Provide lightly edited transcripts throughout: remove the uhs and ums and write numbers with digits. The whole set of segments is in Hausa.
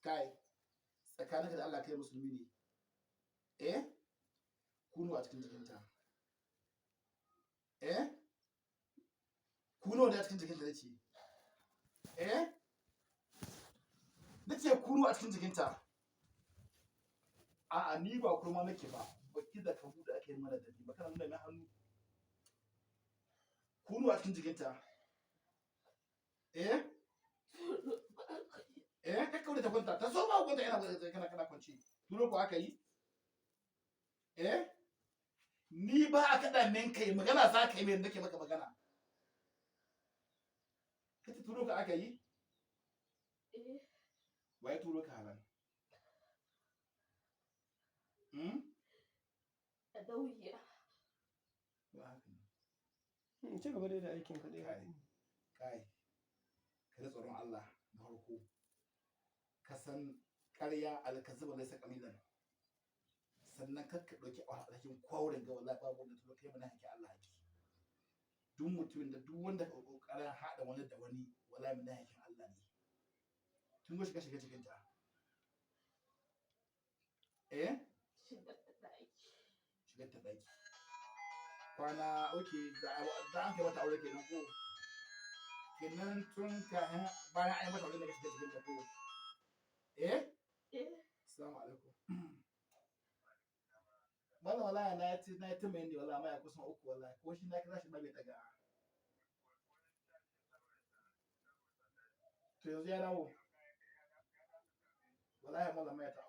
kai tsakaninka da Allah kai musulmi ne kuno a cikin jikinta kuno da a cikin jikinta nace kuno a cikin jikinta a'a ni ba kurma nake ba baki da kabu da ake mana da ba kana nuna mai hannu kuno a cikin jikinta kai kawai ta kwanta ta so ba kwanta yana kana kwanci turo ko aka yi ni ba a kada min kai magana za ka yi mai nake maka magana kace turo ka aka yi wai turo ka halan a dauya ci gaba da aikin ka dai kai ka da tsoron Allah na farko ka san ƙarya alkaziba laysa qalilan sannan kar ka dauki alhakin kwaurin ga wallahi babu wanda to kai mana haki Allah haki duk mutumin da duk wanda ka kokarin hada wani da wani wallahi mana hakin Allah ne tun goshi ka shiga cikin ta shiga ta daki kwana da an kai mata aure kenan ko kenan tun ka bayan ai mata aure da shiga cikin ta ko assalamu alaikum wala wallahi na yi ta mai ne wallahi mai kusan uku wallahi ko shi na kira shi ba bai daga to yanzu ya dawo wallahi mallam mai ta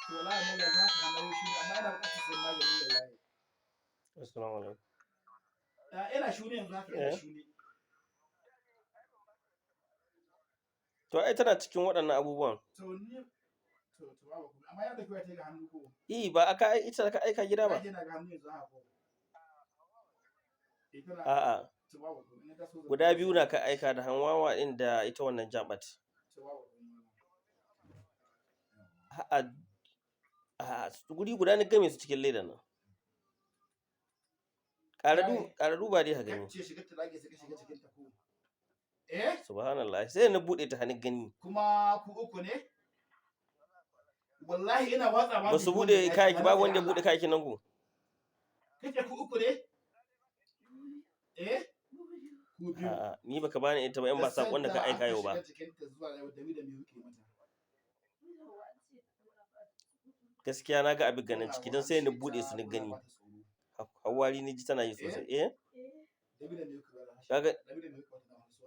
to wallahi mallam za ka hana shi amma ina buƙatar sai magani wallahi assalamu alaikum ina shuni yanzu haka ina shuni to ai tana cikin waɗannan abubuwan to ni to babu kuma amma ya da kuwa ta ga hannu ko ba aka ita ka aika gida ba ina ga hannu yanzu haka ko a'a to babu kuma ina ga so guda biyu na ka aika da hanwawa din da ita wannan jabat to babu a'a guri guda ne game su cikin ledan nan ƙara duba dai ha gani ce shiga ta dage sai ka shiga cikin ta ko subhanallah sai na bude ta hannun gani kuma ku uku ne wallahi ina watsa ba su bude kayaki babu wanda ya bude kayaki nan ku kake ku uku ne ku biyu a'a ni baka bani ita ba in ba sakon da ka aika yau ba gaskiya na ga abin ganin ciki don sai na bude su ni gani hawari ni ji tana yi sosai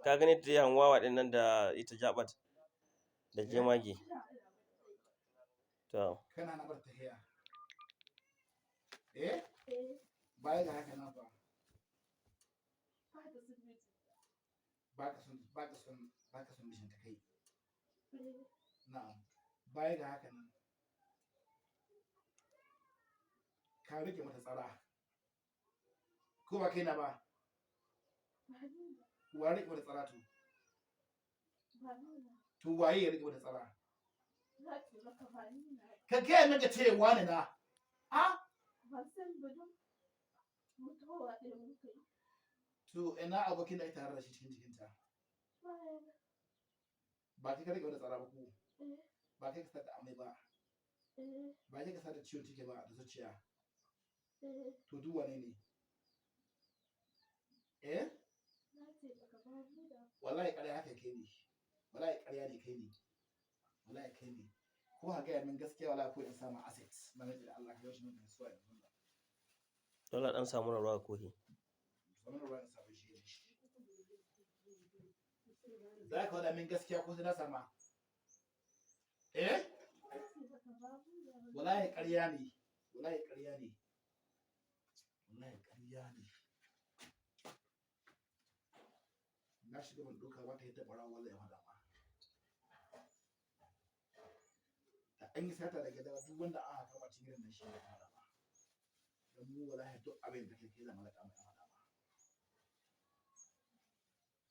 ka gane ta yi hanwawa din nan da ita jabat da jemage to kana na bar tahiya baya ga haka nan fa baka son mishin ta kai na'am baya ga haka nan ka rike mata tsara ko ba kai na ba wa rike mata tsara to waye ya rike mata tsara ka gaya min ka ce wani na to ina abokin da ake tare da shi cikin jikinta ba kai ka rike mata tsara ba ko ba kai ka sa da amai ba ba kai ka sa da ciwon ciki ba da zuciya to duk wane ne wallahi ƙarya haka kai ne wallahi ƙarya ne kai ne wallahi kai ne ko ha gaya min gaskiya wallahi ko in samu asset na rage da Allah ka yau shi mun suwa yanzu dole dan samu ruwa kohi samu ruwa in samu shi za ka wada min gaskiya ko sai na sama wallahi ƙarya ne wallahi ƙarya ne wallahi ƙarya ne na shiga ban ɗauka ba ta yi taɓara wallahi hada ma da an yi sata daga dawa duk wanda aka kama cikin gidan nan shi ne hada ma don mu wallahi duk abin da kake zama da kamar hada ma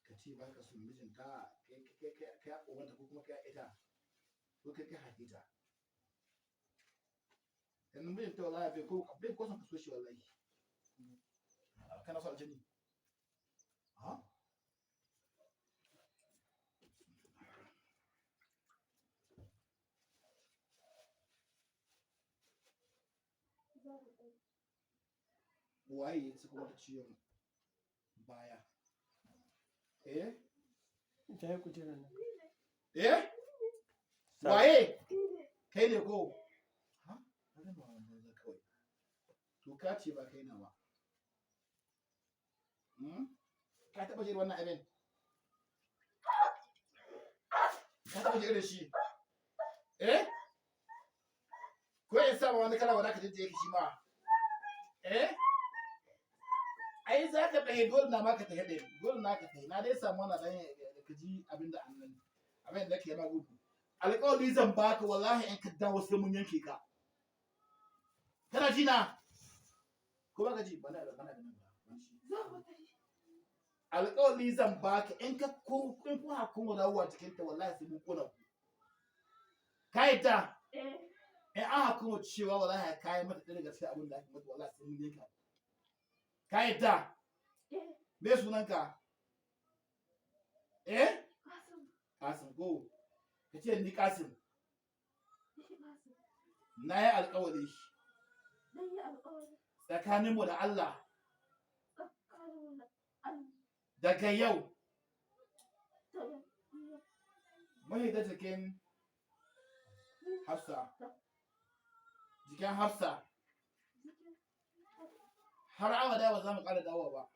ka ce ba ka son mijinta kai ubanta ko kuma kai ita ko kai haƙi ta yanzu mijinta wallahi bai ko son ka so shi wallahi kana so aljini waye suka wata ciwon baya ta yi kujerar nan waye kai ne ko ha wannan ba wannan da kawai to ka ce ba kai na ba ka taba jin wannan abin ka taba jin shi ko ya sa wani kala wanda ka jinje yake shi ma ai za ka tahi dole na ma ka tahi ɗaya dole na ka tahi na dai samu wani ɗan ka ji abin da annan abin da ke ma gudu alƙawari zan baka wallahi in ka dawo sai mun yanke ka kana ji na ko baka ji bana da alƙawari zan baka in ka ko in ku hakun dawowa cikin ta wallahi sai mun kona ku kai ta in an hakun cewa wallahi kai mata ɗaya daga cikin abin da ake mata wallahi sai mun yanka ka yadda me sunanka Kasim ko ka ce ni Kasim na yi alƙawari tsakaninmu da Allah daga yau mai da jikin Hafsa har abada ba za mu ƙara dawowa ba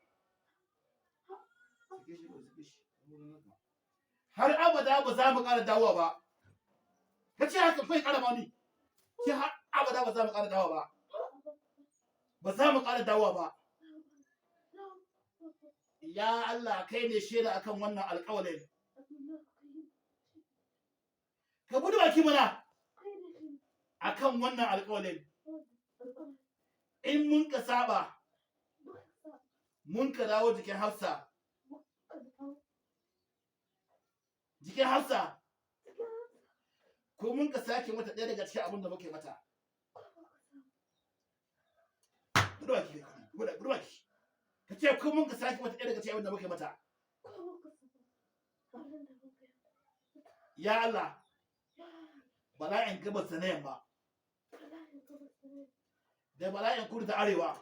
har abada ba za mu ƙara dawowa ba ka ce haka kai ƙara mani ki har abada ba za mu ƙara dawowa ba ba za mu ƙara dawowa ba ya Allah kai ne shaida akan wannan alƙawarin ka buɗe baki mana akan wannan alƙawarin in mun ka saba mun ka dawo jikin Hafsa ko mun ka sake mata ɗaya daga cikin abin da muke mata budurwaki ka ce ko mun ka sake mata ɗaya daga cikin abin da muke mata ya Allah bala'in gabas da na yamma da bala'in kudu da arewa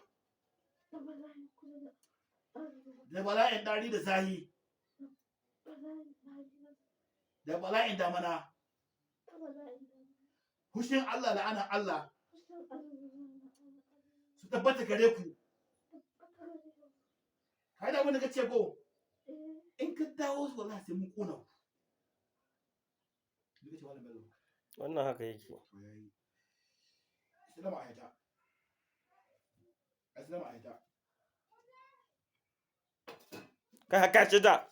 da bala'in dari da zahi da bala'in damana hushin Allah la'anar Allah su tabbata gare ku kai da abin da ka ce ko in ka dawo su wallahi sai mun kona ku wannan haka yake kai haka ce da